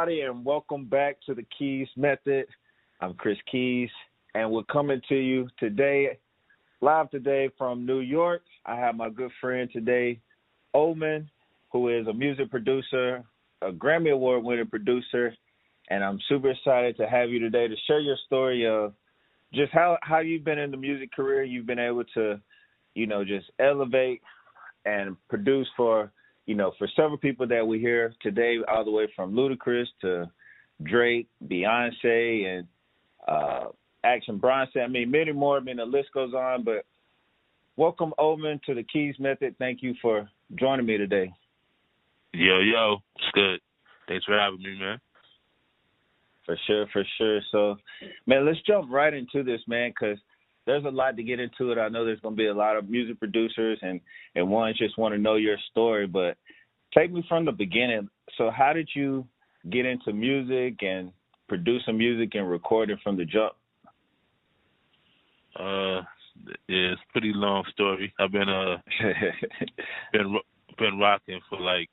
everybody, and welcome back to the KeyZ Method. I'm Kris KeyZ, and we're coming to you today, live today from New York. I have my good friend today, Omen, who is a music producer, a Grammy Award-winning producer, and I'm super excited to have you today to share your story of just how you've been in the music career. You've been able to, just elevate and produce for several people that we hear today, all the way from Ludacris to Drake, Beyonce, and Action Bronson. I mean, many more. I mean, the list goes on. But welcome, Omen, to the KeyZ Method. Thank you for joining me today. Yo, it's good. Thanks for having me, man. For sure. So, man, let's jump right into this, man, because there's a lot to get into it. I know there's going to be a lot of music producers and ones just want to know your story, but take me from the beginning. So how did you get into music and producing music and recording from the jump? Yeah, it's a pretty long story. I've been been rocking for like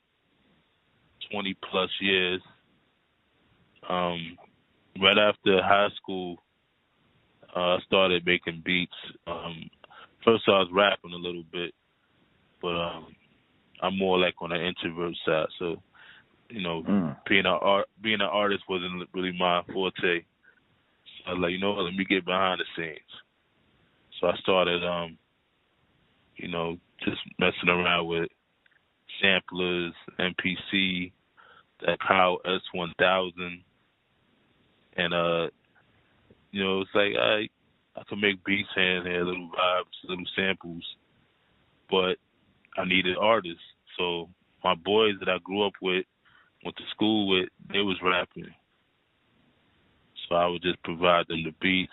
20 plus years. Right after high school, I started making beats. First, I was rapping a little bit, but I'm more like on the introvert side. So, being an artist wasn't really my forte. So I was like, let me get behind the scenes. So I started, just messing around with samplers, MPC, that Kyle S1000, and it's like I could make beats here and there, little vibes, little samples, but I needed artists. So my boys that I grew up with, went to school with, they was rapping. So I would just provide them the beats.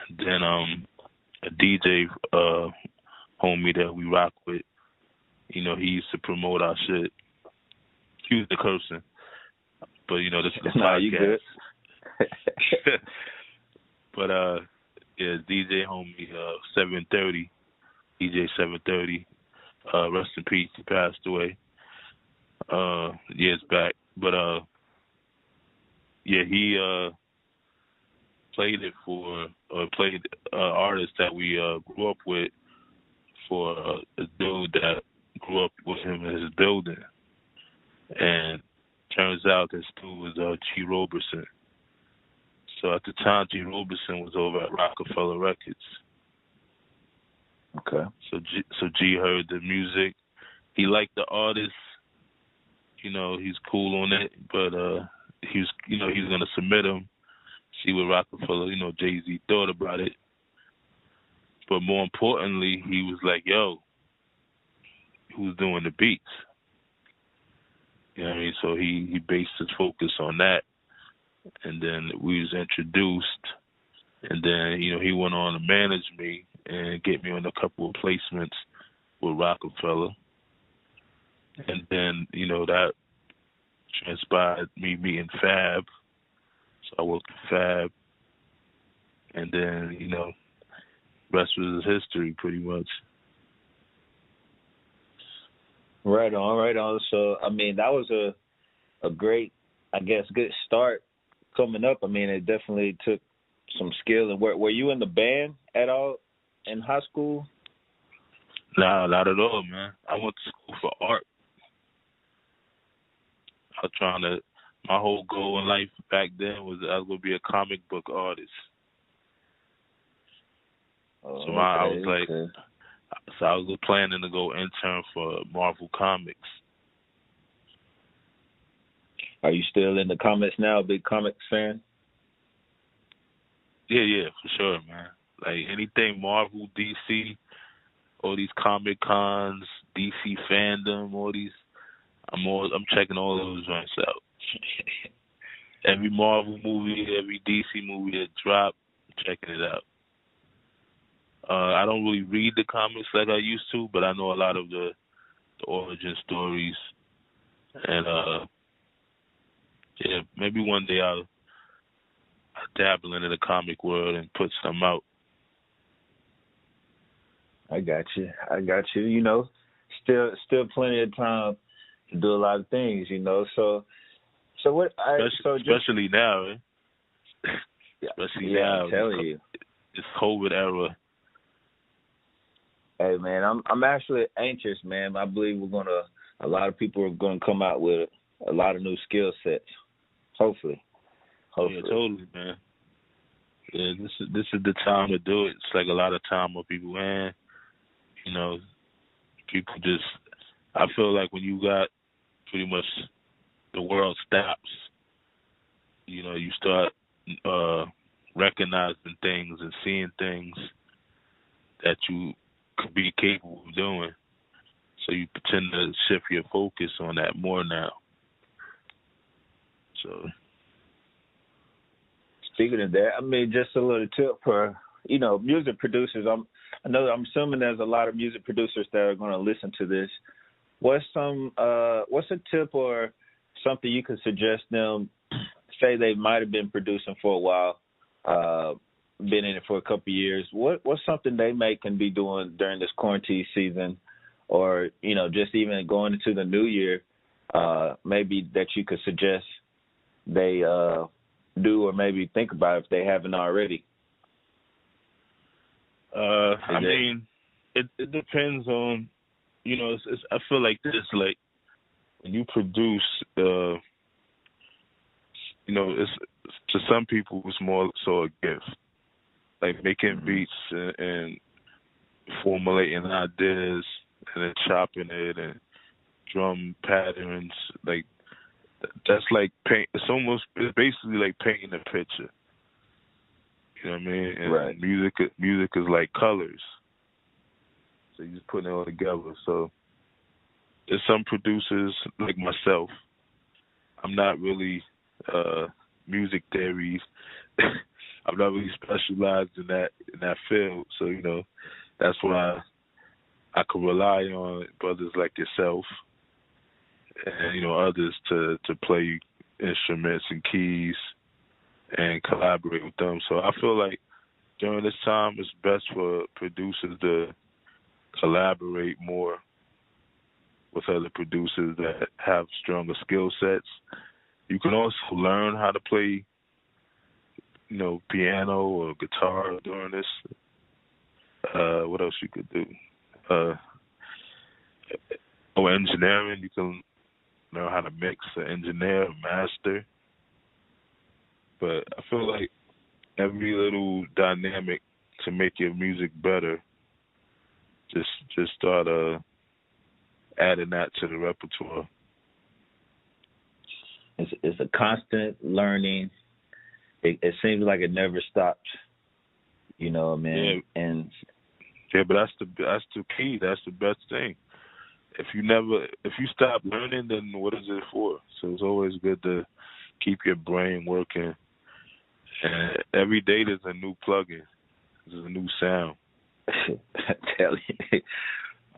And then a DJ homie that we rock with, he used to promote our shit. He was the cursing. But this is the podcast. You good. But DJ homie 730, DJ 730, rest in peace. He passed away years back. But he played artists that we grew up with for a dude that grew up with him in his building, and turns out this dude was G. Roberson. So at the time, G. Roberson was over at Rockefeller Records. Okay. So G heard the music. He liked the artist. He's cool on it, but he was gonna submit him, see what Rockefeller, Jay-Z thought about it. But more importantly, he was like, "Yo, who's doing the beats?" You know what I mean? So he based his focus on that. And then we was introduced, and then, he went on to manage me and get me on a couple of placements with Rockefeller. And then, that transpired me meeting Fab. So I worked with Fab. And then, rest was history pretty much. Right on. So, I mean, that was a great, I guess, good start coming up. I mean, it definitely took some skill. And were you in the band at all in high school? Nah, not at all, man. I went to school for art. My whole goal in life back then was I was going to be a comic book artist. Oh, so I was planning to go intern for Marvel Comics. Are you still in the comics now, big comics fan? Yeah, for sure, man. Like anything Marvel, DC, all these Comic Cons, DC fandom, all these, I'm checking all those joints out. Every Marvel movie, every DC movie that drop, checking it out. I don't really read the comics like I used to, but I know a lot of the origin stories, and maybe one day I'll dabble into the comic world and put some out. I got you. Still plenty of time to do a lot of things. So So what? Especially now, eh? Especially now. I'm telling you, it's COVID era. Hey man, I'm actually anxious, man. I believe a lot of people are gonna come out with a lot of new skill sets. Hopefully. Yeah, totally, man. Yeah, this is the time to do it. It's like a lot of time where people, man, you know, people just. I feel like when you got pretty much the world stops, you know, you start recognizing things and seeing things that you could be capable of doing. So you tend to shift your focus on that more now. So, speaking of that, I mean, just a little tip for music producers. I'm assuming there's a lot of music producers that are going to listen to this. What's a tip or something you could suggest them? Say they might have been producing for a while, been in it for a couple of years. What's something they can be doing during this quarantine season, or just even going into the new year, maybe that you could suggest they do, or maybe think about if they haven't already? I mean, it depends on, I feel like this, like when you produce, it's to some people it's more so a gift, like making beats and formulating ideas and then chopping it and drum patterns, like that's like paint. It's basically like painting a picture. You know what I mean? And right. Music is like colors. So you just putting it all together. So there's some producers like myself. I'm not really music theories. I'm not really specialized in that field. So that's why I could rely on brothers like yourself and others to play instruments and keys and collaborate with them. So I feel like during this time it's best for producers to collaborate more with other producers that have stronger skill sets. You can also learn how to play, piano or guitar during this. What else you could do? Engineering. You can learn how to mix, engineer, master. But I feel like every little dynamic to make your music better, just start adding that to the repertoire. It's a constant learning. It seems like it never stops. Man. Yeah, but that's the key. That's the best thing. If you stop learning, then what is it for? So it's always good to keep your brain working. And every day there's a new plugin. There's a new sound.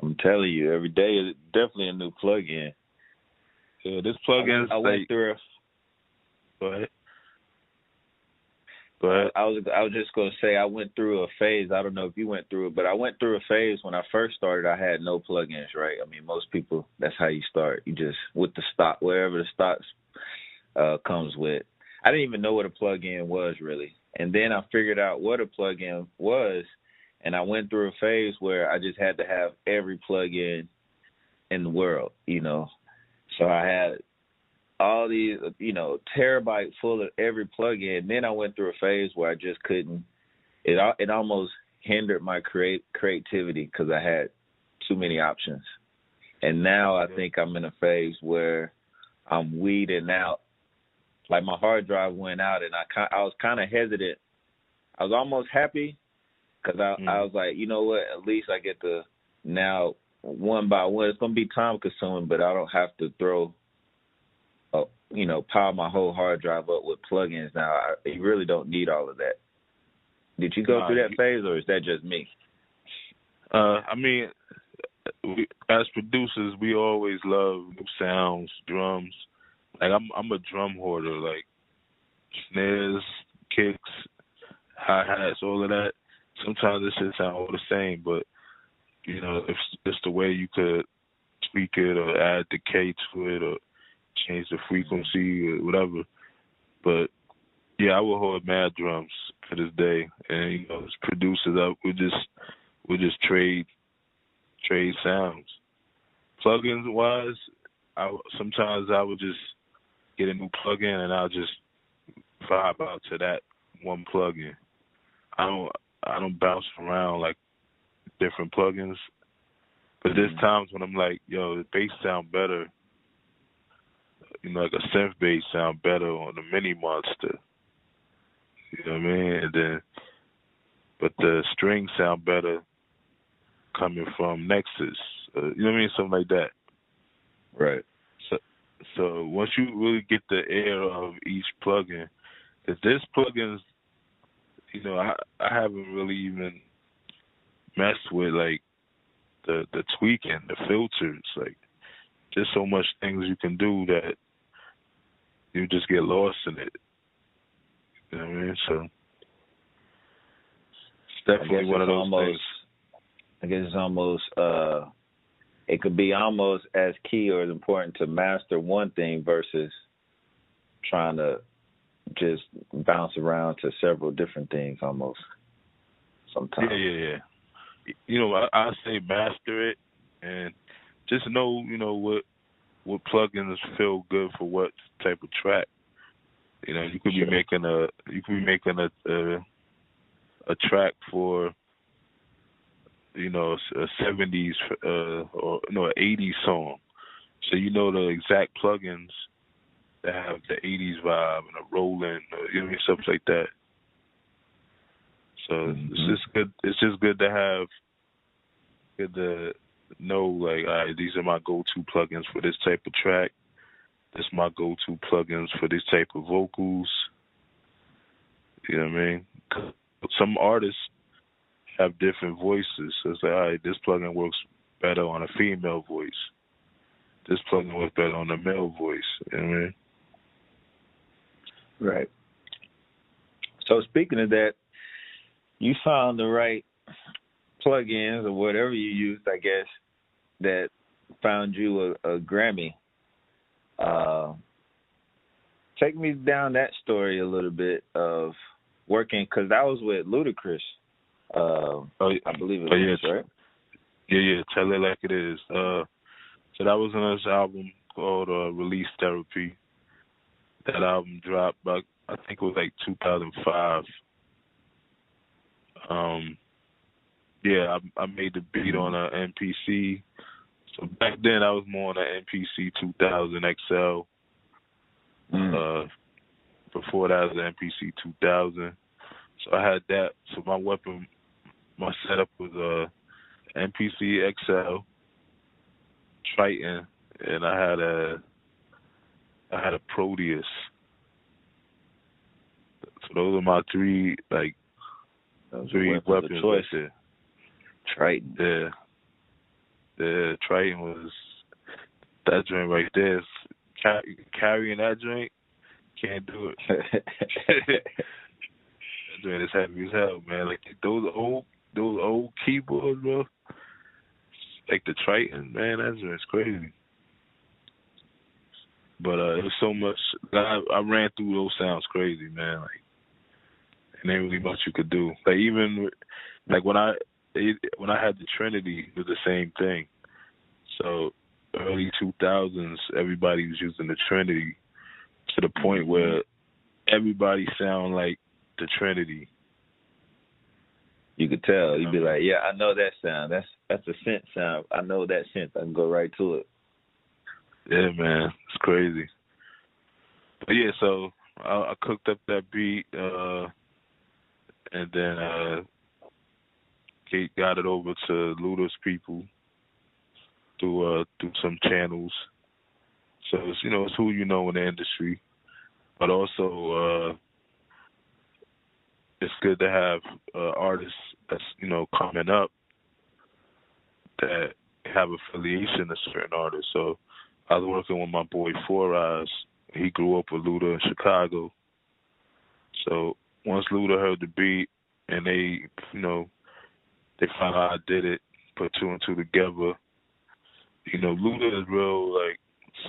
I'm telling you, every day is definitely a new plugin. Yeah, this plugin I went through Go ahead. I was just gonna say I went through a phase. I don't know if you went through it, but I went through a phase when I first started. I had no plugins, right? I mean, most people, that's how you start. You just with the stock, wherever the stocks comes with. I didn't even know what a plugin was really, and then I figured out what a plugin was, and I went through a phase where I just had to have every plugin in the world, So I had all these, terabyte full of every plugin. Then I went through a phase where I just couldn't. It almost hindered my creativity because I had too many options. And now I think I'm in a phase where I'm weeding out. Like my hard drive went out, and I was kind of hesitant. I was almost happy because I was like, you know what? At least I get to now one by one. It's gonna be time consuming, but I don't have to power my whole hard drive up with plugins now. You really don't need all of that. Did you go through that phase, or is that just me? I mean, as producers, we always love new sounds, drums. Like I'm a drum hoarder, like snares, kicks, hi-hats, all of that. Sometimes this shit sound all the same, but if it's the way you could tweak it or add decay to it or change the frequency or whatever. But yeah, I would hold mad drums to this day, and you know, as producers, we just trade sounds. Plugins wise, sometimes I would just get a new plugin and I'll just vibe out to that one plugin. I don't bounce around like different plugins. But there's times when I'm like, yo, the bass sound better. You know, like a synth bass sound better on the Mini Monster. You know what I mean? And then, but the strings sound better coming from Nexus. You know what I mean? Something like that. Right. So once you really get the air of each plugin, because there's plugins, you know, I haven't really even messed with like the tweaking, the filters. Like, there's so much things you can do that you just get lost in it. You know what I mean? So it's definitely one of those things. I guess it's almost it could be almost as key or as important to master one thing versus trying to just bounce around to several different things almost sometimes. Yeah. You know, I say master it and just know, you know, what plugins feel good for what type of track. You know, you could be making a track for, you know, a 70s or no, an 80s song. So you know the exact plugins that have the 80s vibe and a rolling, you know, stuff like that. So it's just good to know, like, all right, these are my go-to plugins for this type of track. This is my go-to plugins for this type of vocals. You know what I mean? Some artists have different voices. So it's like, all right, this plugin works better on a female voice. This plugin works better on a male voice. You know what I mean? Right. So speaking of that, you found the right plugins or whatever you used, I guess, that found you a Grammy. Take me down that story a little bit of working, because that was with Ludacris. I believe it was, right? Yeah, Tell It Like It Is. So that was on his album called Release Therapy. That album dropped back, I think it was like 2005. I made the beat on a MPC. So back then I was more on a MPC 2000 XL. Before that was an MPC 2000. So I had that. So my setup was MPC XL, Triton, and I had a Proteus. So those are my three weapons of choice. There. Triton. Yeah. The Triton was that joint right there. Carrying that joint, can't do it. That joint is heavy as hell, man. Like those old keyboards, bro. Like the Triton, man, that joint's crazy. But it was so much. I ran through those sounds crazy, man. Like, and ain't really much you could do. Like even like when I had the Trinity, it was the same thing. So early 2000s, everybody was using the Trinity to the point where everybody sound like the Trinity. You could tell. You'd be like, yeah, I know that sound. That's a synth sound. I know that synth. I can go right to it. Yeah, man. It's crazy. But yeah, so I cooked up that beat, and then Kate got it over to Luda's people through some channels. So it's, you know, it's who you know in the industry, but also it's good to have artists that's, you know, coming up that have affiliation to certain artists. So I was working with my boy Four Eyes. He grew up with Luda in Chicago. So once Luda heard the beat and they, you know, they found out I did it, put two and two together. You know, Luda is real, like,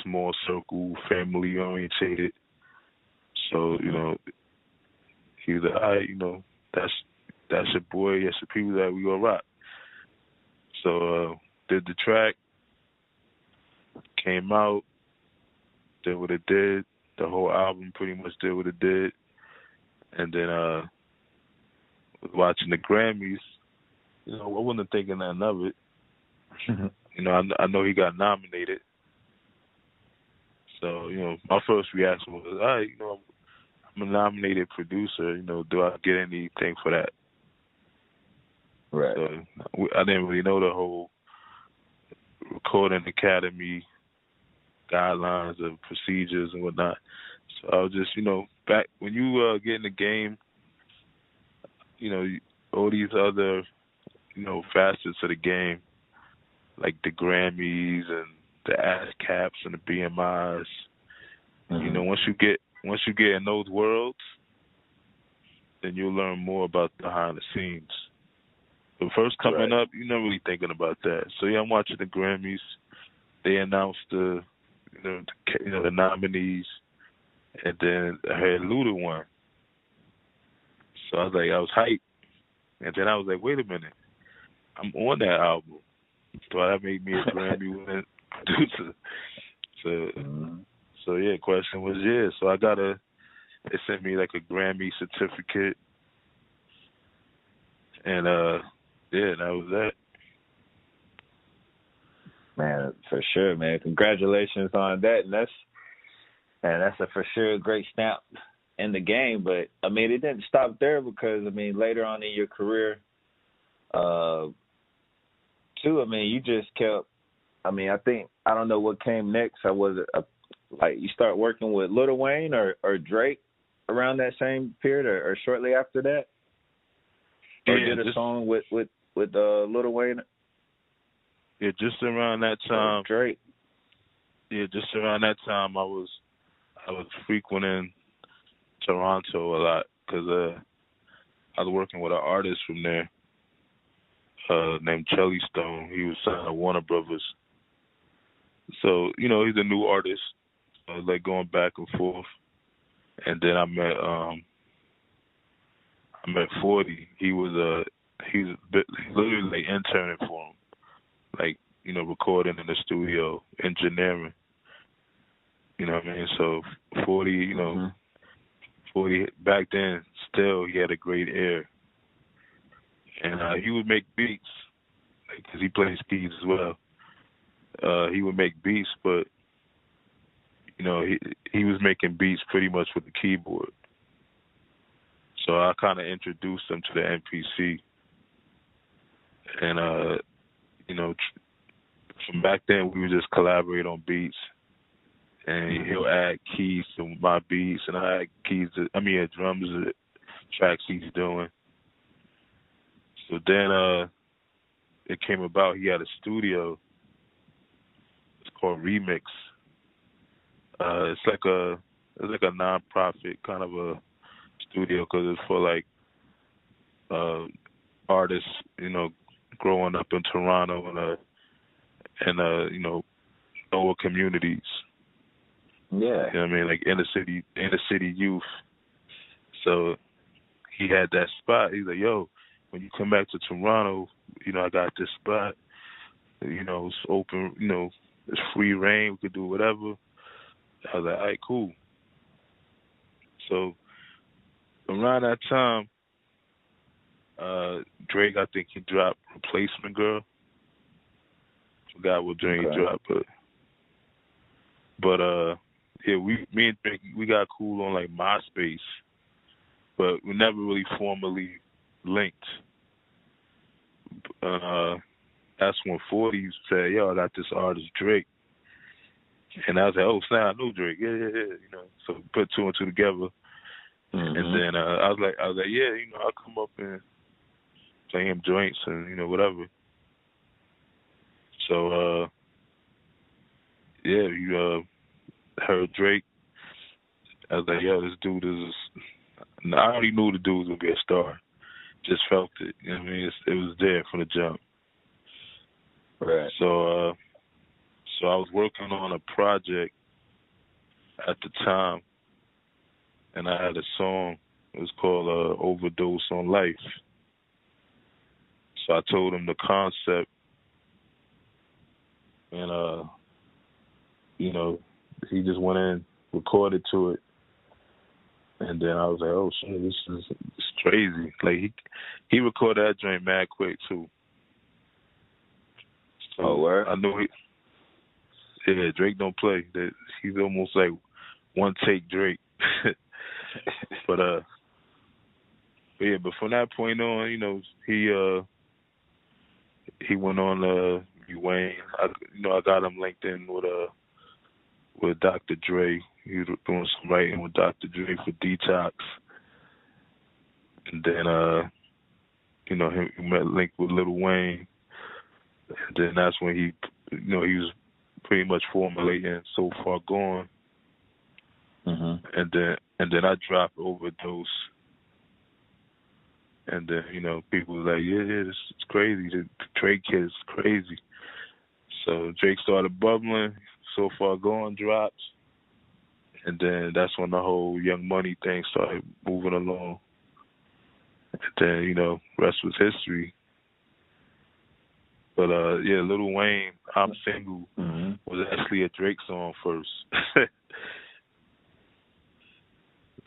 small circle, family orientated. So, you know, he was like, all right, you know, that's your boy, that's the people that we gonna rock. So did the track, came out, did what it did. The whole album pretty much did what it did. And then was watching the Grammys, you know, I wasn't thinking nothing of it. You know, I know he got nominated. So, you know, my first reaction was, all right, you know, I'm a nominated producer, you know, do I get anything for that? Right. So I didn't really know the whole Recording Academy guidelines and procedures and whatnot. So I was just, you know, back when you get in the game, you know, all these other, you know, facets of the game, like the Grammys and the ASCAPs and the BMIs. You know, once you get in those worlds, then you'll learn more about behind the scenes. But first coming up, you're not really thinking about that. So yeah, I'm watching the Grammys. They announced the nominees, and then I heard Luda won. So I was hyped, and then I was like, wait a minute, I'm on that album. So that made me a Grammy-winning producer. So yeah, question was yeah. So they sent me like a Grammy certificate, and yeah, that was that. Man, for sure, man. Congratulations on that, and that's a for sure great stamp in the game. But I mean, it didn't stop there because I mean, later on in your career, too. I mean, you just kept. I mean, I don't know what came next. Like you start working with Lil Wayne or Drake around that same period, or shortly after that, or did a song with Lil Wayne. Yeah, just around that time. Drake. Yeah, just around that time, I was frequenting Toronto a lot because I was working with an artist from there named Chelly Stone. He was signed to Warner Brothers. So you know, he's a new artist. Like going back and forth, and then I met 40. He's literally like interning for him, like, you know, recording in the studio, engineering. You know what I mean? So 40, you know, 40 back then, still he had a great ear, and he would make beats, because he plays keys as well. He would make beats, but you know, he was making beats pretty much with the keyboard. So I kind of introduced him to the MPC. And, you know, from back then, we would just collaborate on beats. And he'll add keys to my beats, and I add drums to the tracks he's doing. So then it came about, he had a studio. It's called Remix. It's like a non-profit kind of a studio because it's for like artists, you know, growing up in Toronto and you know, lower communities. Yeah. You know what I mean? Like inner city youth. So he had that spot. He's like, yo, when you come back to Toronto, you know, I got this spot. You know, it's open, you know, it's free reign, we could do whatever. I was like, all right, cool. So around that time, Drake, I think he dropped Replacement Girl. Forgot what Drake dropped, but yeah, me and Drake, we got cool on like MySpace, but we never really formally linked. That's when 40 said, yo, I got this artist Drake. And I was like, oh, snap, I know Drake. Yeah. You know, so we put two and two together. And then I was like, yeah, you know, I'll come up and play him joints and, you know, whatever. So, yeah, you heard Drake. I was like, yo, this dude is. I already knew the dude was gonna be a star. Just felt it. You know what I mean? It was there from the jump. Right. So So I was working on a project at the time, and I had a song. It was called Overdose on Life. So I told him the concept, and, you know, he just went in, recorded to it, and then I was like, oh, shit, it's crazy. Like, he recorded that joint mad quick, too. So oh, word? I know Drake don't play. He's almost like one take Drake. But but from that point on, you know, he went on Lil Wayne. I got him linked in with Dr. Dre. He was doing some writing with Dr. Dre for Detox, and then you know, he met linked with Lil Wayne. And then that's when he was pretty much formulating So Far Gone. Mm-hmm. And then I dropped Overdose. And then, you know, people were like, yeah, this is crazy. The Drake kid is crazy. So Drake started bubbling. So Far Gone dropped. And then that's when the whole Young Money thing started moving along. And then, you know, rest was history. But, yeah, Lil Wayne, I'm Single, was actually a Drake song first.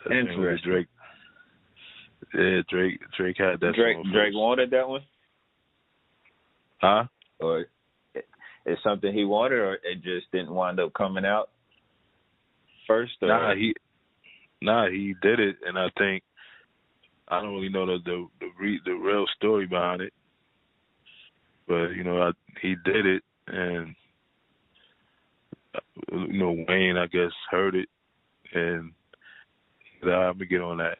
Interesting. Drake. Yeah, Drake had that song first. Drake wanted that one? Huh? Or it's something he wanted, or it just didn't wind up coming out first? Or? Nah, he did it, and I think I don't really know the real story behind it, but you know, he did it, and you know, Wayne, I guess, heard it, and he said, I'm gonna get on that.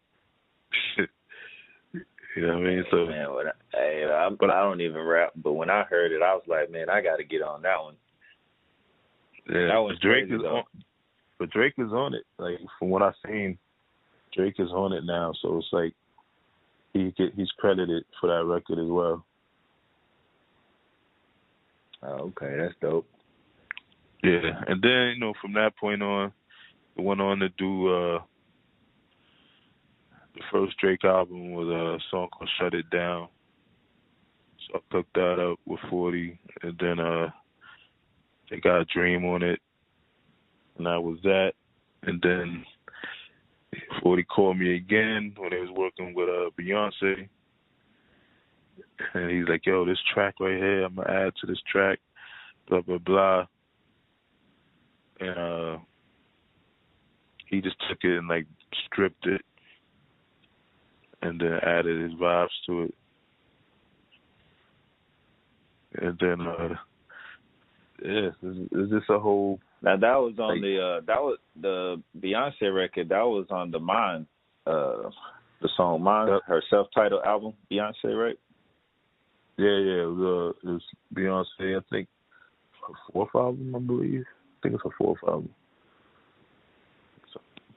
You know what I mean? So, man, I don't even rap, but when I heard it, I was like, man, I got to get on that one. Yeah, that was Drake crazy, is on. But Drake is on it. Like, from what I've seen, Drake is on it now. So it's like he's credited for that record as well. Oh, okay, that's dope. Yeah, and then, you know, from that point on, we went on to do the first Drake album was a song called Shut It Down. So I cooked that up with 40, and then they got a Dream on it, and that was that. And then 40 called me again when they was working with Beyonce, and he's like, yo, this track right here, I'm going to add to this track, blah, blah, blah. And he just took it and, like, stripped it and then added his vibes to it. And then, yeah, it's just a whole... Now, that was on that was the Beyonce record, that was on the Mine, the song Mine, her self-titled album, Beyonce, right? Yeah, it was Beyonce, I think, her fourth album, I believe. I think it's her fourth album.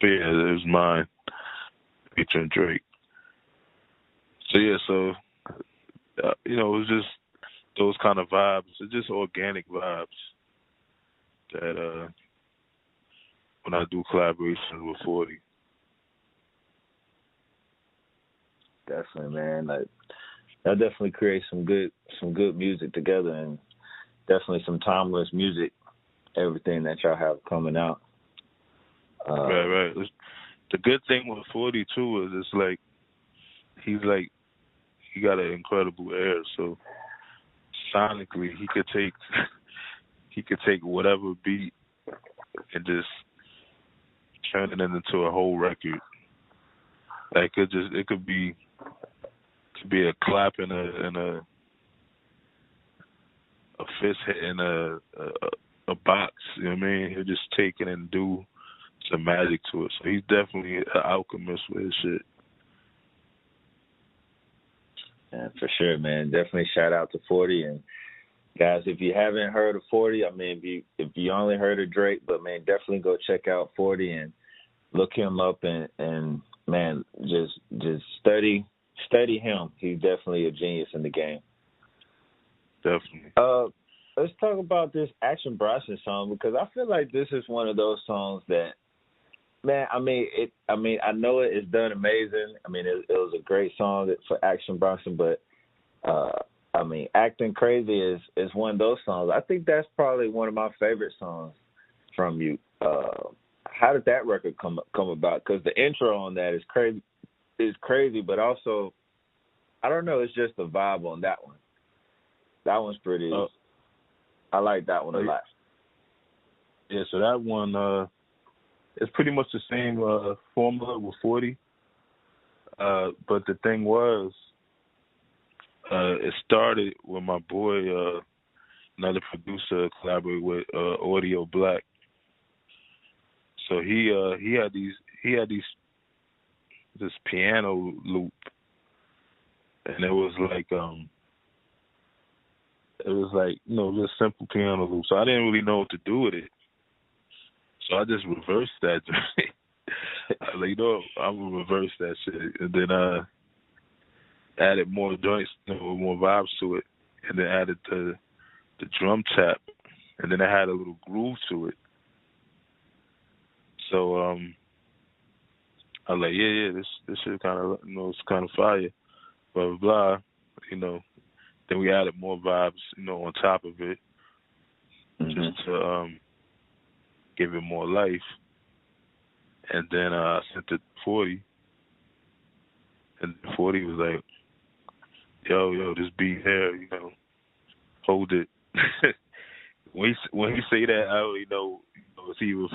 But yeah, it was Mine, featuring Drake. So yeah, you know, it was just those kind of vibes. It's just organic vibes that when I do collaborations with 40. Definitely, man. Like, that definitely creates some good music together, and definitely some timeless music. Everything that y'all have coming out. Right. The good thing with 40 too is it's like he got an incredible ear, so sonically he could take whatever beat and just turn it into a whole record. Like it could be a clap and a fist hitting a box, you know what I mean? He'll just take it and do some magic to it. So he's definitely an alchemist with his shit. Yeah, for sure, man. Definitely shout out to 40. And guys, if you haven't heard of 40, I mean, if you only heard of Drake, but man, definitely go check out 40 and look him up and man, just study him. He's definitely a genius in the game. Definitely. let's talk about this Action Bronson song, because I feel like this is one of those songs that, man, I mean, I know it's done amazing. I mean, it was a great song for Action Bronson, but I mean, Acting Crazy is one of those songs. I think that's probably one of my favorite songs from you. How did that record come about? Because the intro on that is crazy, but also, I don't know, it's just the vibe on that one. That one's pretty. I like that one a lot. Yeah, so that one, it's pretty much the same formula with 40. But the thing was, it started with my boy, another producer, collaborated with Audio Black. So he had this piano loop, and it was like just simple piano loop. So I didn't really know what to do with it. So I just reversed that. I was like, I'm gonna reverse that shit, and then added more joints, more vibes to it, and then added the drum tap, and then I had a little groove to it. So I was like, this shit kind of, it's kind of fire, blah blah blah, Then we added more vibes, on top of it, just to give it more life. And then I sent it to 40, and 40 was like, yo, this beat here, hold it. when he say that, I already know, it's either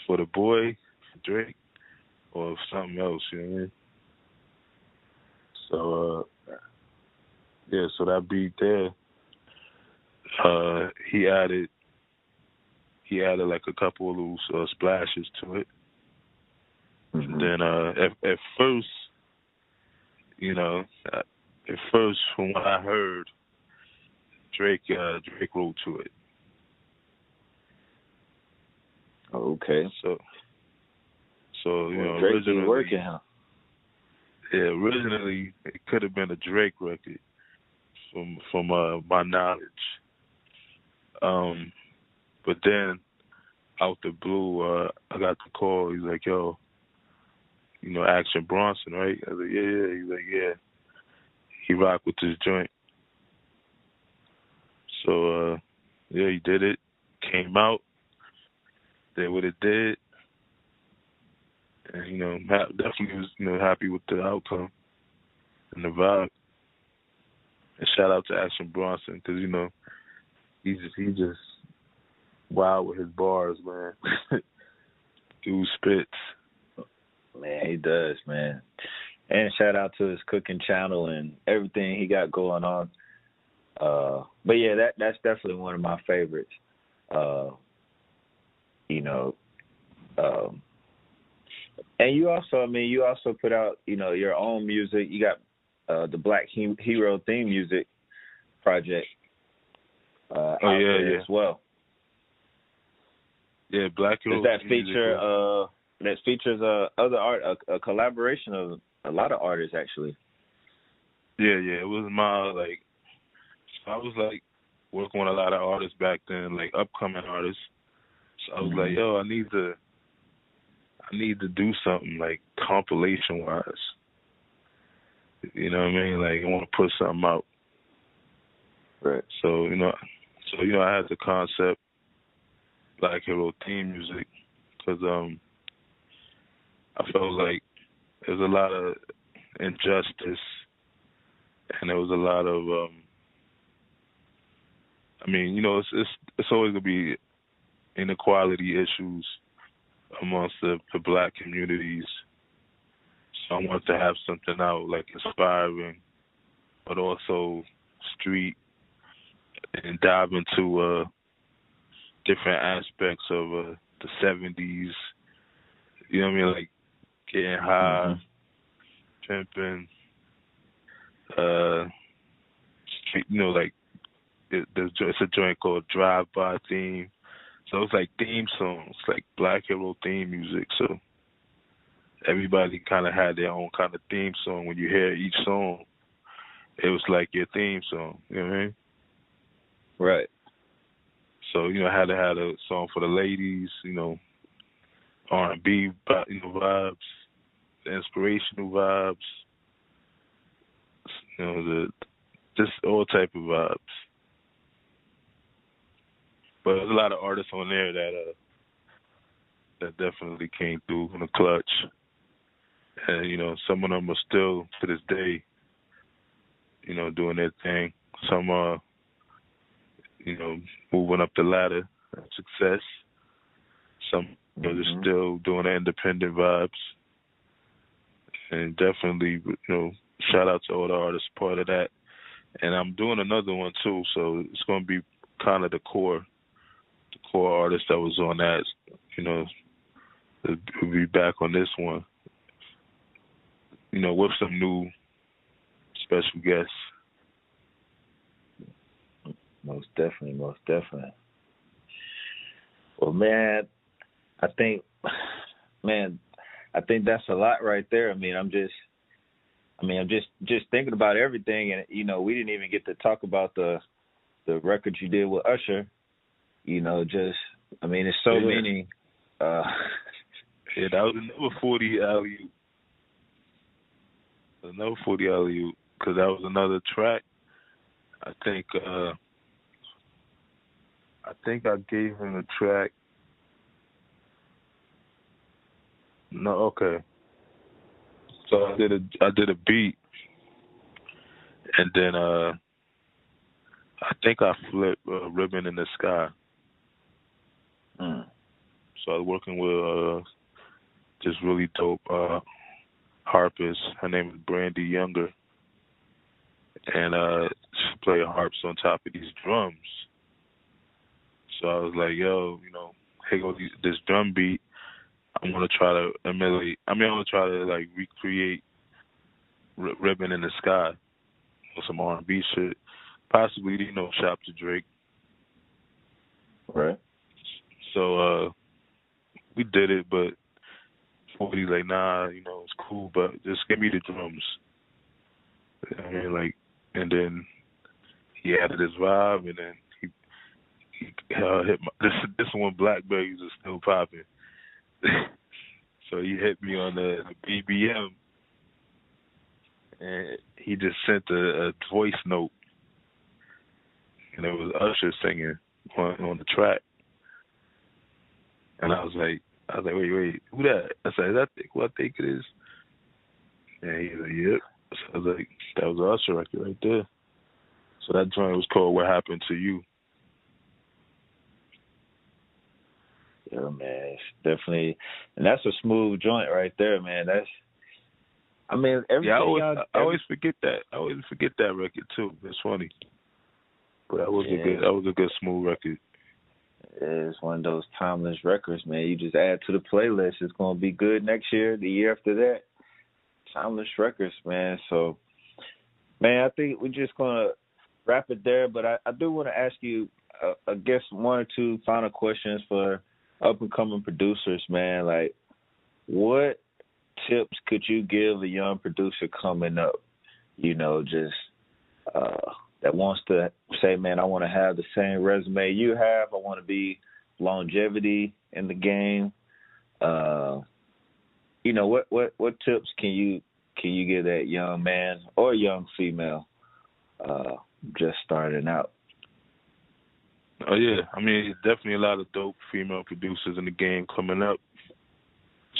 for the boy, for Drake, or something else, you know what I mean? So, so that beat there, he added like a couple of little splashes to it. And then at first, from what I heard, Drake wrote to it. Okay. So Drake originally working, huh? Yeah, originally it could have been a Drake record, from my knowledge. But then out the blue, I got the call. He's like, yo, Action Bronson, right? I was like, yeah. He's like, yeah. He rocked with this joint. So, he did it. Came out. Did what it did. And, definitely was, happy with the outcome and the vibe. And shout out to Action Bronson, because, he just wild with his bars, man. Dude spits. Man, he does, man. And shout out to his cooking channel and everything he got going on. But yeah, that's definitely one of my favorites. And you also put out, your own music. You got the Black Hero theme music project out there as well. Yeah, Black Hero. Does that feature that features other art, a collaboration of a lot of artists actually? Yeah, it was I was working with a lot of artists back then, upcoming artists. So I was like, yo, I need to do something compilation wise. You know what I mean? I want to put something out. Right. So, I had the concept, Black Hero theme music, because I felt like there's a lot of injustice, and there was a lot of it's always gonna be inequality issues amongst the black communities. So I wanted to have something out inspiring, but also street, and dive into different aspects of the 70s. You know what I mean? Getting high, pimping, street, it's a joint called Drive By Theme. So it's theme songs, Black Hero theme music. So everybody kind of had their own kind of theme song. When you hear each song, it was your theme song. You know what I mean? Right. So, you know, I had to have a song for the ladies, you know, R&B, you know, vibes, inspirational vibes, you know, just all type of vibes. But there's a lot of artists on there that definitely came through in the clutch. And, you know, some of them are still, to this day, you know, doing their thing. Some are, you know, moving up the ladder of success. Some, you know, just still doing the independent vibes. And definitely, you know, shout out to all the artists part of that. And I'm doing another one too, so it's going to be kind of the core artist that was on that, you know, will be back on this one, you know, with some new special guests. Most definitely, most definitely. Well, man, I think that's a lot right there. I'm just thinking about everything, and you know, we didn't even get to talk about the records you did with Usher. You know, it's so many. Yeah, that was another 40 alley-oop. Another 40 alley-oop, because that was another track. I think I gave him the track. No, okay. So I did a beat, and then I think I flipped Ribbon in the Sky. So I was working with this really dope harpist. Her name is Brandy Younger, and she played harps on top of these drums. So I was like, yo, you know, here go this drum beat. I'm gonna try to emulate. I'm gonna try to like recreate Ribbon in the Sky with some R&B shit. Possibly, you know, shop to Drake. Right. So we did it, but 40's like, nah, you know, it's cool, but just give me the drums. I mean, like, and then he added his vibe, and then he hit this one. Blackberries are still popping. So he hit me on the BBM, and he just sent a voice note, and it was Usher singing on the track. And I was like, wait, who that? I said, is that who I think it is? And he was like, yep. So I was like, that was an Usher record right there. So that joint was called What Happened to You. Yeah, man, it's definitely, and that's a smooth joint right there, man. Everything. Yeah, I always forget that. I always forget that record too. It's funny, but that was a good smooth record. It's one of those timeless records, man. You just add to the playlist. It's gonna be good next year, the year after that. Timeless records, man. So, man, I think we're just gonna wrap it there. But I do want to ask you, I guess, one or two final questions for up and coming producers, man. Like, what tips could you give a young producer coming up? You know, just that wants to say, man, I want to have the same resume you have. I want to be longevity in the game. You know, what tips can you give that young man or young female just starting out? Oh yeah, I mean, definitely a lot of dope female producers in the game coming up.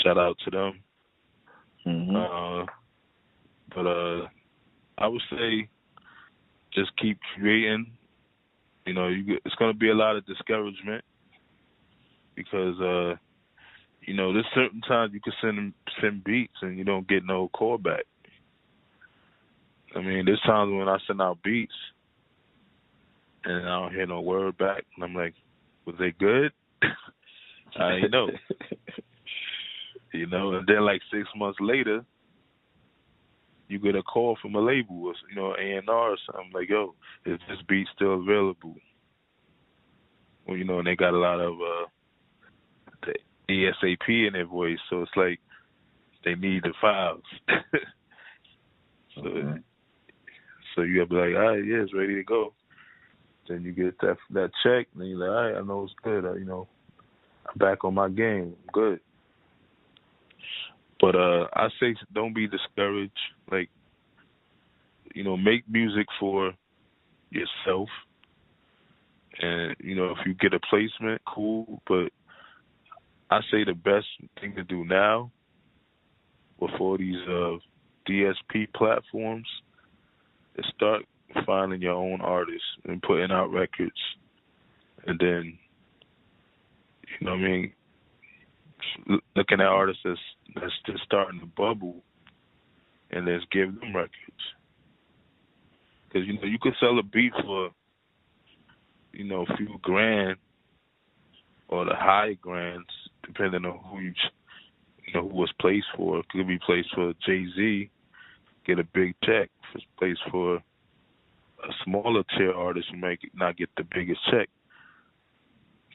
Shout out to them. Mm-hmm. But I would say just keep creating. You know, it's going to be a lot of discouragement because, you know, there's certain times you can send beats and you don't get no call back. I mean, there's times when I send out beats and I don't hear no word back, and I'm like, was they good? I ain't know. You know, and then like 6 months later, you get a call from a label, or, you know, A&R or something, like, yo, is this beat still available? Well, you know, and they got a lot of the ASAP in their voice, so it's like they need the files. So you gotta be like, all right, yeah, it's ready to go. Then you get that check, and you're like, all right, I know it's good. I'm back on my game. I'm good. But I say don't be discouraged. Like, make music for yourself. And, if you get a placement, cool. But I say the best thing to do now with all these DSP platforms is start finding your own artists and putting out records. And then, looking at artists that's just starting to bubble and let's give them records. Because, you could sell a beat for, a few grand or the high grands, depending on who was placed for. It could be placed for Jay-Z, get a big check. If it's placed for a smaller tier artist, you might not get the biggest check.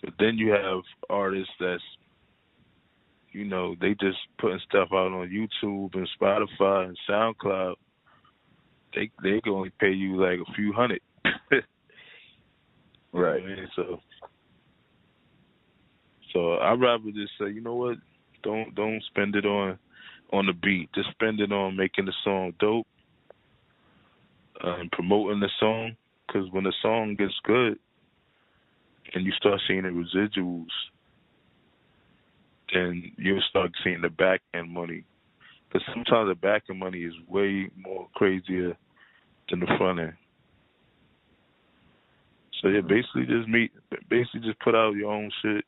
But then you have artists that's, they just putting stuff out on YouTube and Spotify and SoundCloud. They can only pay you like a few hundred. Right. So I'd rather just say, you know what? Don't spend it on the beat. Just spend it on making the song dope and promoting the song. Because when the song gets good and you start seeing the residuals, then you'll start seeing the back end money. Because sometimes the back end money is way more crazier than the front end. So yeah, basically just put out your own shit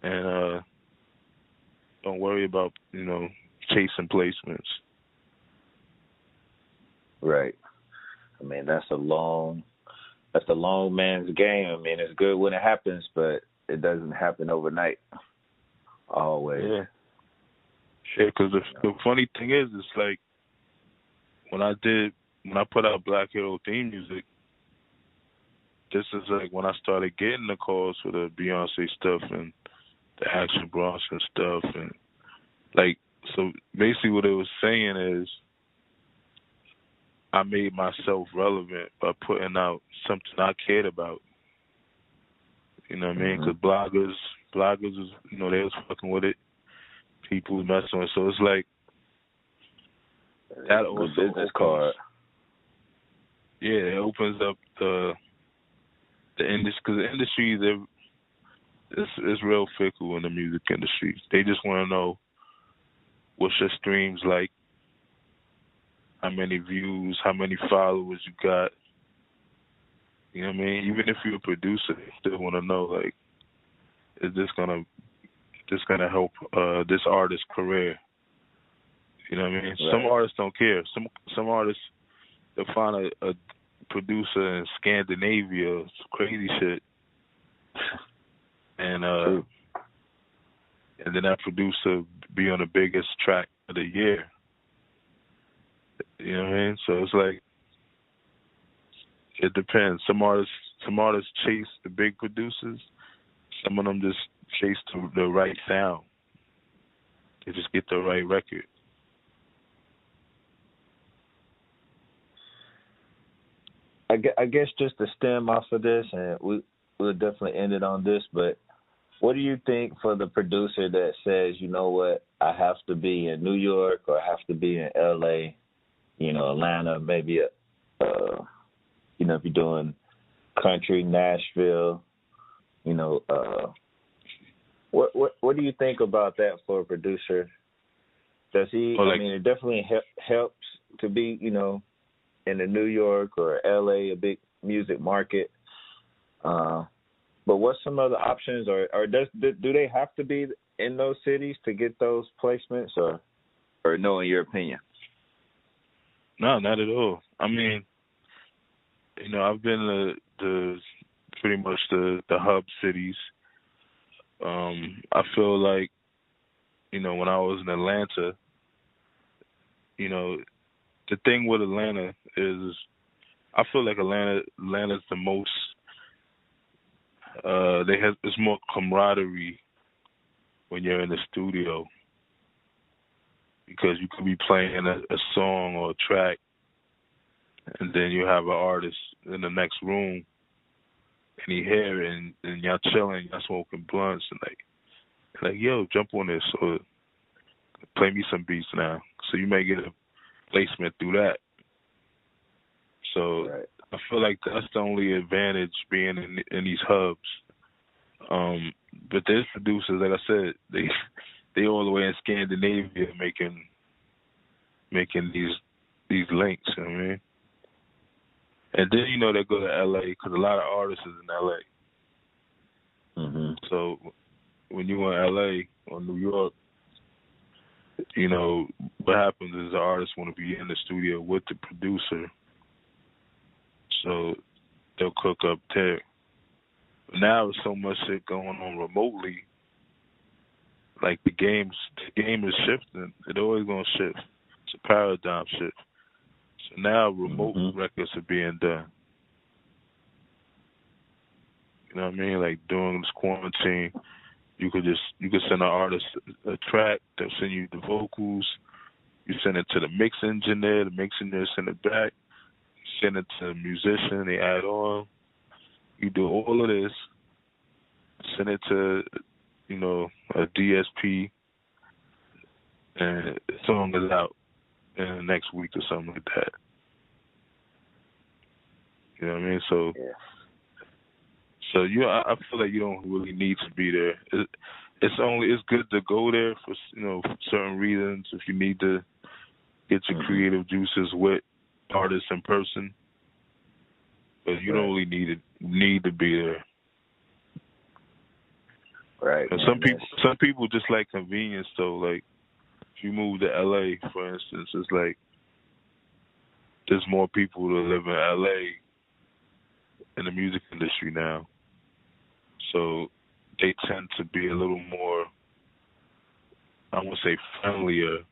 and don't worry about, chasing placements. Right. I mean, that's a long man's game. I mean, it's good when it happens, but it doesn't happen overnight. Always. Yeah. Yeah, because the funny thing is, it's like when I put out Black Hero theme music, this is like when I started getting the calls for the Beyonce stuff and the Action Bronson stuff, and like, so basically what it was saying is I made myself relevant by putting out something I cared about. You know what I mean? Because bloggers was, they was fucking with it. People was messing with it. So it's like that also business card. Yeah, it opens up the industry, because the industry it's real fickle in the music industry. They just want to know what's your streams like, how many views, how many followers you got. You know what I mean? Even if you're a producer, they still want to know, like, is this gonna help this artist's career? You know what I mean? Right. Some artists don't care. Some artists, they'll find a producer in Scandinavia, some crazy shit, and then that producer be on the biggest track of the year. You know what I mean? So it's like, it depends. Some artists chase the big producers. Some of them just chase the right sound. They just get the right record. I guess just to stem off of this, and we'll definitely end it on this, but what do you think for the producer that says, you know what, I have to be in New York or I have to be in L.A., Atlanta, maybe, if you're doing country, Nashville, what do you think about that for a producer? Does he, it definitely helps to be, in the New York or LA, a big music market. But what's some other options, or do they have to be in those cities to get those placements, or no, in your opinion? No, not at all. I mean, I've been to pretty much the hub cities. I feel like, when I was in Atlanta, the thing with Atlanta is I feel like Atlanta's the most, it's more camaraderie when you're in the studio, because you could be playing a song or a track, and then you have an artist in the next room and he hear it, and y'all chilling, y'all smoking blunts, and like, yo, jump on this, or play me some beats now. So you may get a placement through that. So right. I feel like that's the only advantage being in these hubs. But there's producers, like I said, they all the way in Scandinavia making these links. You know what I mean? And then they go to LA because a lot of artists is in LA. Mm-hmm. So when you in LA or New York, what happens is the artists want to be in the studio with the producer, so they'll cook up there. But now there's so much shit going on remotely. Like the game is shifting. It's always gonna shift. It's a paradigm shift. So now remote records are being done. You know what I mean? Like during this quarantine, you could send an artist a track, they'll send you the vocals, you send it to the mix engineer send it back, you send it to the musician, they add on. You do all of this, send it to, a DSP, and the song is out in the next week or something like that. You know what I mean? So, yeah. So I feel like you don't really need to be there. It's good to go there for certain reasons. If you need to get your creative juices with artists in person, but you don't really need to be there. Right. And some people just like convenience. So like, if you move to LA, for instance, it's like there's more people that live in LA in the music industry now. So they tend to be a little more, I won't say friendlier,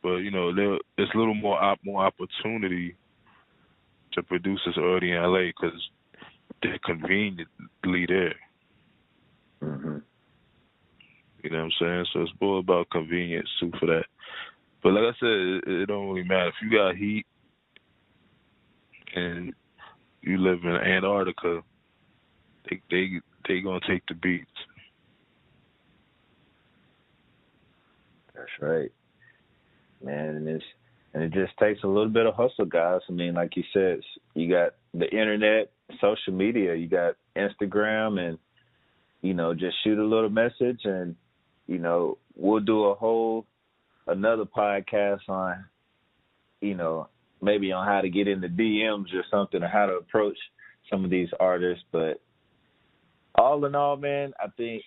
but there's a little more opportunity to producers already in LA because they're conveniently there. Mm-hmm. You know what I'm saying? So it's more about convenience too for that. But like I said, it don't really matter if you got heat and you live in Antarctica. They gonna take the beats. That's right, man. And it just takes a little bit of hustle, guys. I mean, like you said, you got the internet, social media, you got Instagram, and just shoot a little message, and we'll do another podcast on maybe on how to get in the DMs or something, or how to approach some of these artists. But all in all, man, I think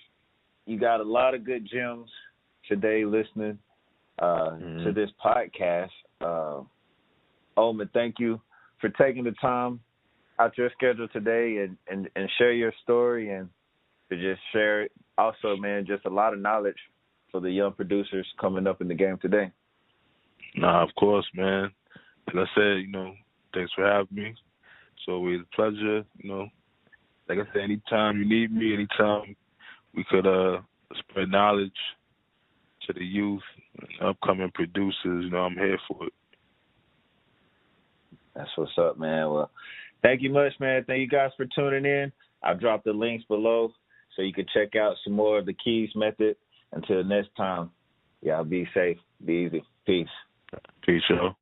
you got a lot of good gems today listening to this podcast. Omen, thank you for taking the time out your schedule today and share your story, and to just share it. Also, man, just a lot of knowledge for the young producers coming up in the game today. Nah, of course, man. Like I said, thanks for having me. It's always a pleasure, Like I said, anytime you need me, anytime we could spread knowledge to the youth and upcoming producers, I'm here for it. That's what's up, man. Well, thank you much, man. Thank you guys for tuning in. I'll drop the links below so you can check out some more of the Keys method. Until next time, y'all be safe, be easy. Peace. Peace, y'all.